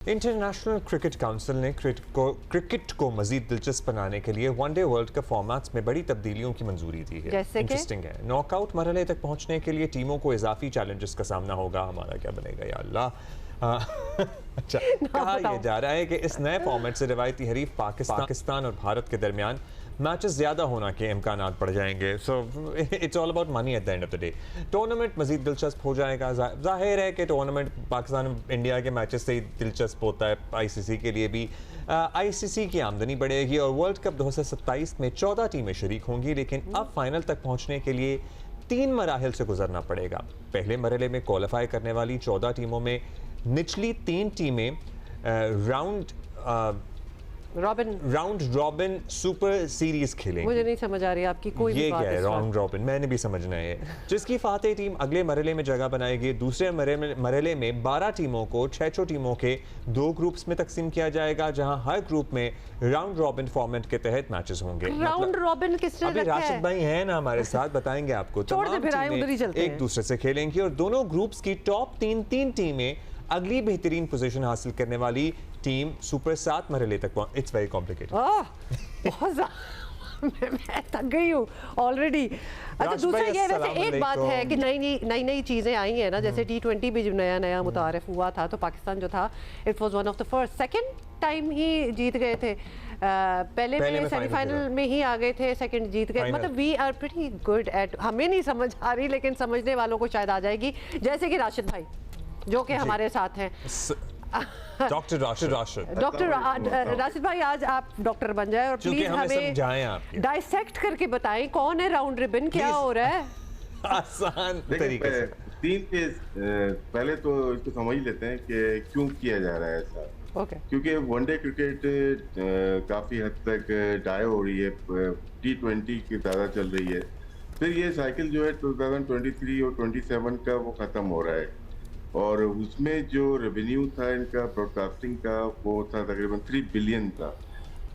International cricket council ने cricket को मजीद दिलचस्प बनाने के लिए वनडे वर्ल्ड कप फॉर्मेट्स में बड़ी तब्दीलियों की मंजूरी दी है। इंटरेस्टिंग है। नॉकआउट मरहले तक पहुंचने के लिए टीमों को इजाफी चैलेंजेस का सामना होगा। हमारा क्या बनेगा या अल्लाह। अच्छा, कहा यह जा रहा है कि इस नए फॉर्मेट से रिवायती हरीफ पाकिस्तान और भारत के दरमियान मैचेस ज़्यादा होना के इम्कानात बढ़ जाएंगे। So it's all about money at the end of the day. Tournament मजीद दिलचस्प हो जाएगा। जाहिर है कि टूर्नामेंट पाकिस्तान इंडिया के मैचेस से ही दिलचस्प होता है। आईसीसी के लिए भी आईसीसी की आमदनी बढ़ेगी और वर्ल्ड कप 2027 में 14 टीमें शरीक होंगी, लेकिन अब फाइनल तक पहुँचने के लिए 3 मराहिल से गुजरना पड़ेगा। पहले मरहले में क्वालिफाई करने वाली 14 टीमों में निचली 3 टीमें राउंड रॉबिन सुपर सीरीज खेलेंगे। मुझे नहीं समझ आ रही आपकी कोई ये भी बात। क्या है राउंड रॉबिन, मैंने भी समझना है। जिसकी फातेह टीम अगले मरहले में जगह बनाएगी। दूसरे मरहले में 12 टीमों को 6 टीमों के 2 ग्रुप्स में तकसीम किया जाएगा, जहां हर ग्रुप में राउंड रॉबिन फॉर्मेट के तहत मैचेस होंगे। राउंड रॉबिन किसने अभी रखा है? राशिद भाई हैं ना हमारे साथ, बताएंगे आपको। तमाम टीमें एक दूसरे से खेलेंगी और दोनों ग्रुप्स की टॉप 3 टीमें अगली बेहतरीन पोजीशन हासिल करने वाली टीम सुपर 7 मरहले तक पहुंच। It's very complicated. बहुत मैं थक गई हूँ ऑलरेडी। अच्छा, दूसरा ये वैसे एक बात है कि नई चीज़ें आई हैं ना, जैसे T20 भी जब नया मुतारफ हुआ था तो पाकिस्तान जो था it was one of the first, second time ही जीत गए थे। पहले में सेमीफाइनल में ही आ गए थे, सेकंड जीत गए। मतलब we are pretty good at, हमें नहीं समझ आ रही लेकिन समझने वालों को शायद आ जाएगी, जैसे कि राशिद भाई जो कि हमारे साथ हैं। डॉक्टर राशिद भाई, आज आप डॉक्टर बन जाए और प्लीज हमें डाइसेक्ट करके बताएं कौन है राउंड रिबन, क्या हो रहा है आसान तरीके से। 3 फेज पहले तो इसको समझ लेते हैं कि क्यों किया जा रहा है ऐसा। क्योंकि वनडे क्रिकेट काफी हद तक डाई हो रही है, T20 की ज्यादा चल रही है। फिर ये साइकिल जो है 2023 और 27 का वो खत्म हो रहा है और उसमें जो रेवेन्यू था इनका ब्रॉडकास्टिंग का वो था तकरीबन 3 बिलियन था।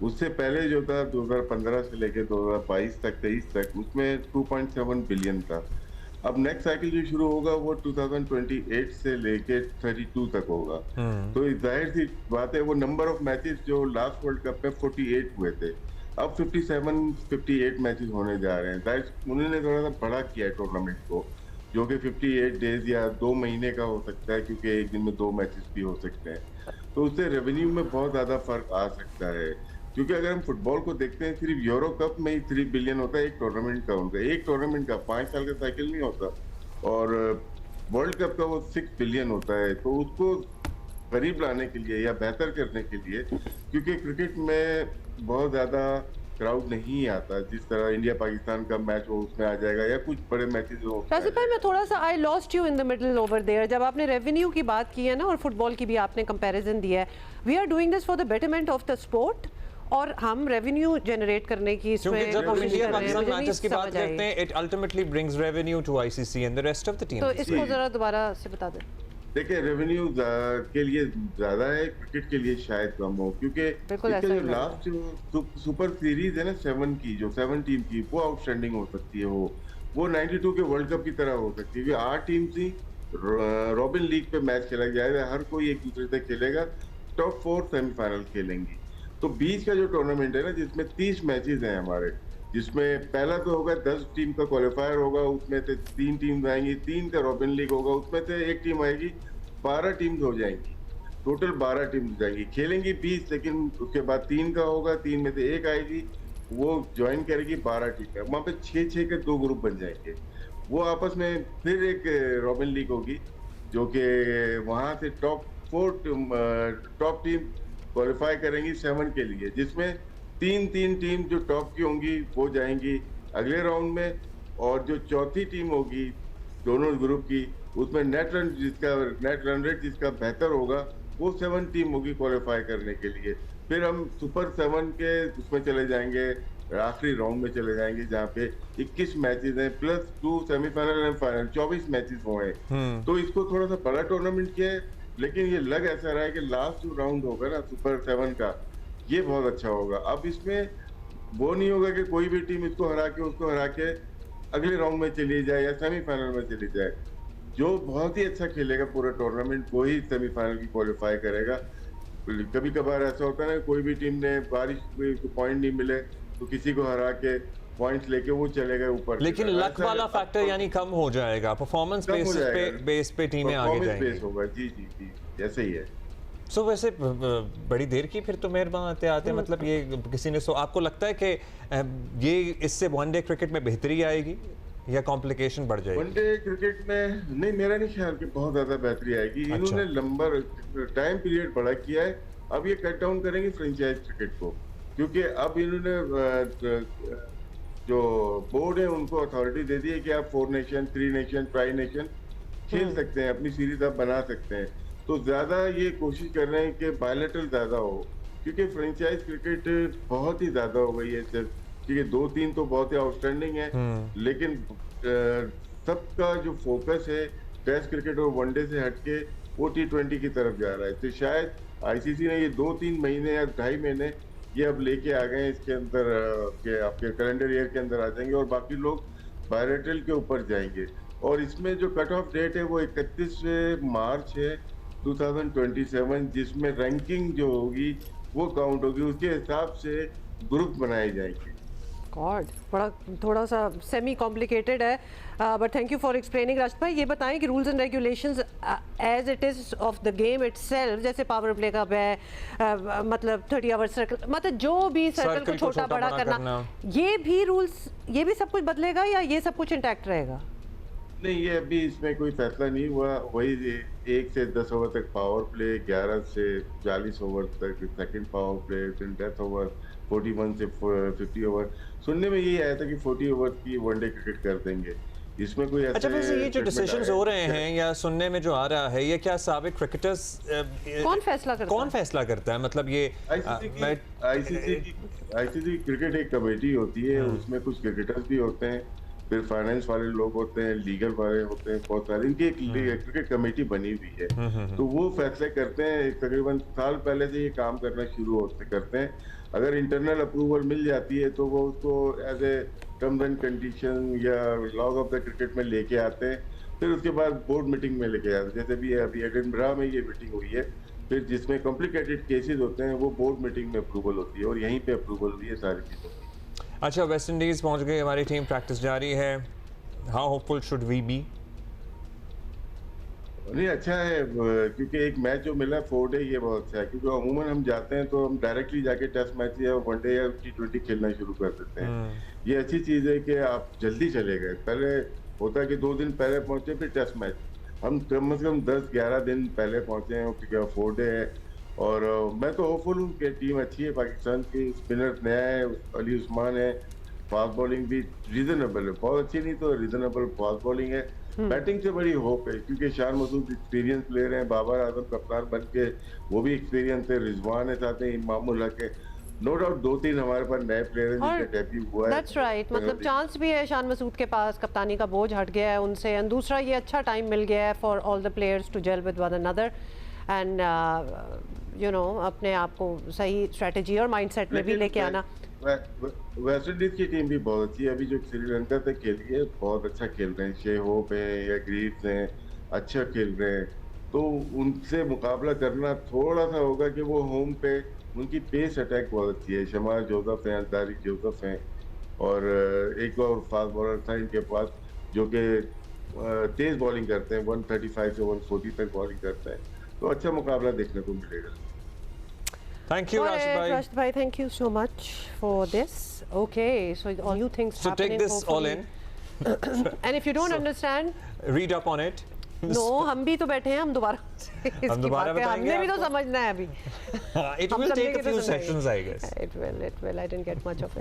उससे पहले जो था 2015 से लेके 2022 तक 23 तक उसमें 2.7 बिलियन था। अब नेक्स्ट साइकिल जो शुरू होगा वो 2028 से लेके 32 तक होगा। तो जाहिर सी बात है वो नंबर ऑफ मैचेस जो लास्ट वर्ल्ड कप में 48 हुए थे, अब 58 मैचेस होने जा रहे हैं। उन्होंने थोड़ा सा बड़ा किया है टूर्नामेंट को, जो कि 58 डेज या 2 महीने का हो सकता है, क्योंकि एक दिन में 2 मैचेस भी हो सकते हैं। तो उससे रेवेन्यू में बहुत ज्यादा फर्क आ सकता है। क्योंकि अगर हम फुटबॉल को देखते हैं, सिर्फ यूरो कप में ही 3 बिलियन होता है एक टूर्नामेंट का, उनका एक टूर्नामेंट का 5 साल का साइकिल नहीं होता, और वर्ल्ड कप का वो 6 बिलियन होता है। तो उसको करीब लाने के लिए या बेहतर करने के लिए, क्योंकि क्रिकेट में बहुत ज्यादा क्राउड नहीं आता, जिस तरह इंडिया पाकिस्तान का मैच हो उसमें आ जाएगा या कुछ बड़े मैचेस हो। राशिद भाई, मैं थोड़ा सा I lost you in the middle over there. जब आपने रेवेन्यू की बात की है ना और फुटबॉल की भी आपने कंपैरिजन दिया है, we are doing this for the betterment of the sport और हम रेवेन्यू जनरेट करने की इसमें जब हम इंडिया पाकिस्तान मैचेस की बात करते हैं, it ultimately brings revenue to ICC and the rest of the team. तो इसको जरा दोबारा से बता दें। देखिए, रेवेन्यू के लिए ज्यादा है, क्रिकेट के लिए शायद कम हो, क्योंकि जो लास्ट सुपर सीरीज है ना 7 की, जो 7 टीम की, वो आउटस्टैंडिंग हो सकती है। वो 92 के वर्ल्ड कप की तरह हो सकती है। 8 टीम थी, रॉबिन लीग पे मैच खेला जाएगा, हर कोई एक दूसरे से खेलेगा, टॉप 4 सेमीफाइनल खेलेंगी। तो 20 का जो टूर्नामेंट है ना, जिसमें 30 मैचेस हैं हमारे, जिसमें पहला तो होगा 10 टीम का क्वालिफायर होगा, उसमें से 3 टीम आएंगी, 3 का रॉबिन लीग होगा, उसमें से 1 टीम आएगी, 12 टीम हो जाएंगी, टोटल 12 टीम हो जाएंगी, खेलेंगी 20, लेकिन उसके बाद 3 का होगा, 3 में से 1 आएगी, वो ज्वाइन करेगी 12 टीम। वहाँ पे 6-6 के 2 ग्रुप बन जाएंगे। वो आपस में फिर एक रॉबिन लीग होगी, जो कि वहाँ से टॉप टीम क्वालिफाई करेंगी 7 के लिए, जिसमें 3 टीम जो टॉप की होंगी वो जाएंगी अगले राउंड में, और जो चौथी टीम होगी दोनों ग्रुप की, उसमें नेट रन रेट जिसका बेहतर होगा, वो 7 टीम होगी क्वालिफाई करने के लिए। फिर हम सुपर 7 के उसमें चले जाएंगे, आखिरी राउंड में चले जाएंगे, जहाँ पे 21 मैचेस हैं plus 2 semifinal and final, 24 matches हुए हैं। तो इसको थोड़ा सा बड़ा टूर्नामेंट किया है, लेकिन ये लग ऐसा रहा है कि लास्ट जो राउंड होगा ना सुपर 7 का, ये बहुत अच्छा होगा। अब इसमें वो नहीं होगा कि कोई भी टीम इसको हरा के उसको हरा के अगले राउंड में चली जाए या सेमीफाइनल में चली जाए। जो बहुत ही अच्छा खेलेगा पूरा टूर्नामेंट, वो ही सेमीफाइनल की क्वालिफाई करेगा। कभी कभार ऐसा होता है ना, कोई भी टीम ने बारिश में पॉइंट नहीं मिले तो किसी को हरा के पॉइंट्स लेके वो चले गए ऊपर। लेकिन लक वाला फैक्टर यानी कम हो जाएगा, परफॉर्मेंस बेस पे टीमें आगे जाएंगी। बेस होगा, जी जी जी, ऐसे ही है। सो वैसे बड़ी देर की फिर तो मेहरबान आते मतलब ये किसी ने आपको लगता है कि ये इससे वनडे क्रिकेट में बेहतरी आएगी या कॉम्प्लिकेशन बढ़ जाएगी? वनडे क्रिकेट में नहीं, मेरा नहीं ख्याल कि बहुत ज्यादा बेहतरी आएगी। इन्होंने लंबा टाइम पीरियड बड़ा किया है, अब ये कट डाउन करेंगे फ्रेंचाइज क्रिकेट को, क्योंकि अब इन्होंने जो बोर्ड है उनको अथॉरिटी दे दी है कि आप 4 नेशन 3 नेशन ट्राई नेशन खेल सकते हैं, अपनी सीरीज आप बना सकते हैं। तो ज्यादा ये कोशिश कर रहे हैं कि बायलैटरल ज्यादा हो, क्योंकि फ्रेंचाइज क्रिकेट बहुत ही ज्यादा हो गई है सिर्फ, क्योंकि 2-3 तो बहुत ही आउटस्टैंडिंग है, लेकिन सबका जो फोकस है टेस्ट क्रिकेट और वनडे से हटके वो T20 की तरफ जा रहा है। तो शायद आईसीसी ने ये 2-3 महीने या 2.5 महीने ये अब लेके आ गए इसके अंदर के आपके कैलेंडर ईयर के अंदर आ जाएंगे और बाकी लोग बायलैटरल के ऊपर जाएंगे। और इसमें जो कट ऑफ डेट है वो 31 मार्च है 2027, जिसमें रैंकिंग जो होगी वो काउंट होगी, उसके हिसाब से ग्रुप बनाए जाएंगे। गॉड, बड़ा थोड़ा सा सेमी कॉम्प्लिकेटेड है, but thank you for explaining. राष्ट्र भाई ये बताएं कि rules and regulations as it is of the game itself, जैसे पावर प्ले का है, मतलब 30 आवर सर्कल, मतलब जो भी सर्कल को छोटा बड़ा करना, ये भी रूल्स, ये भी सब कुछ बदलेगा या ये सब कुछ इंटैक्ट रहेगा? नहीं, ये अभी इसमें कोई फैसला नहीं हुआ। वही 1 से 10 ओवर तक पावर प्ले, 11 से 40 ओवर तक सेकंड पावर प्ले, फिर डेथ ओवर, 41 से 50 ओवर। सुनने में यही आया था कि 40 ओवर की वनडे क्रिकेट कर देंगे। इसमें कोई अच्छा, वैसे ये जो डिसीजंस हो रहे हैं या सुनने में जो आ रहा है, ये क्या साबिक क्रिकेटर्स कौन फैसला करता है? मतलब ये आईसीसी क्रिकेट एक कमेटी होती है, उसमें कुछ क्रिकेटर्स भी होते हैं, फिर फाइनेंस वाले लोग होते हैं, लीगल वाले होते हैं, बहुत सारे, इनकी एक क्रिकेट कमेटी बनी हुई है। तो वो फैसले करते हैं, तकरीबन साल पहले से ये काम करना शुरू करते हैं। अगर इंटरनल अप्रूवल मिल जाती है तो वो उसको as a terms and condition या लॉज ऑफ द क्रिकेट में लेके आते हैं, फिर उसके बाद बोर्ड मीटिंग में लेके आते हैं। जैसे भी अभी एडिनबरा में ये मीटिंग हुई है, फिर जिसमें कॉम्प्लिकेटेड केसेस होते हैं वो बोर्ड मीटिंग में अप्रूवल होती है और यहीं पे अप्रूवल हुई है सारी चीज़ों की। अच्छा, वेस्ट इंडीज पहुंच गई हमारी टीम, प्रैक्टिस जारी है, how hopeful should we be? नहीं, अच्छा है, क्योंकि एक मैच जो मिला 4 डे, ये बहुत अच्छा है, क्योंकि अमूमन हम जाते हैं तो हम डायरेक्टली जाके टेस्ट मैच या वनडे या T20 खेलना शुरू कर देते हैं। ये अच्छी चीज़ है कि आप जल्दी चले गए। पहले होता है कि 2 दिन पहले पहुंचे फिर टेस्ट मैच, हम कम से कम 10-11 दिन पहले पहुंचे हैं, क्योंकि 4 डे है। और मैं तो होपफुल हूँ कि टीम अच्छी है पाकिस्तान की, स्पिनर नया है, अली उस्मान है, फास्ट बॉलिंग भी रीजनेबल है, बहुत अच्छी नहीं तो रीजनेबल फास्ट बॉलिंग है। बैटिंग से बड़ी होप है, क्योंकि शान मसूद एक्सपीरियंस प्लेयर हैं, बाबर आजम कप्तान बन के वो भी एक्सपीरियंस है, रिजवान है साथ में, इमामुल हक है, नो डाउट 2-3 हमारे पास नए प्लेयर हैं जिनका डेब्यू हुआ है। दैट्स राइट, मतलब चांस भी है शान मसूद के पास, कप्तानी का बोझ हट गया है उनसे, एंड दूसरा ये अच्छा टाइम मिल गया है for all the players to gel with one another and you know अपने आप को सही स्ट्रेटजी और माइंडसेट में भी लेके आना। वेस्ट इंडीज की टीम भी बहुत अच्छी है, अभी जो श्रीलंका तक खेली है बहुत अच्छा खेल रहे हैं, शे होप है या ग्रीव्स हैं, अच्छा खेल रहे हैं। तो उनसे मुकाबला करना थोड़ा सा होगा कि वो होम पे उनकी पेस अटैक बहुत अच्छी है, शमार जोसेफ हैं, अंसारी जोसेफ हैं, और एक और फास्ट बॉलर था इनके पास जो कि तेज बॉलिंग करते हैं, 135 से 140 तक बॉलिंग करते हैं। तो अच्छा मुकाबला देखने को मिलेगा। Thank you, Rashid bhai. Thank you so much for this. Okay, so all new things so happening. So take this all in. And if you don't understand, read up on it. No, हम भी तो बैठे हैं, हम दोबारा बताएंगे, हमने भी तो समझना है अभी। It will take a few sessions, I guess. It will. I didn't get much of it.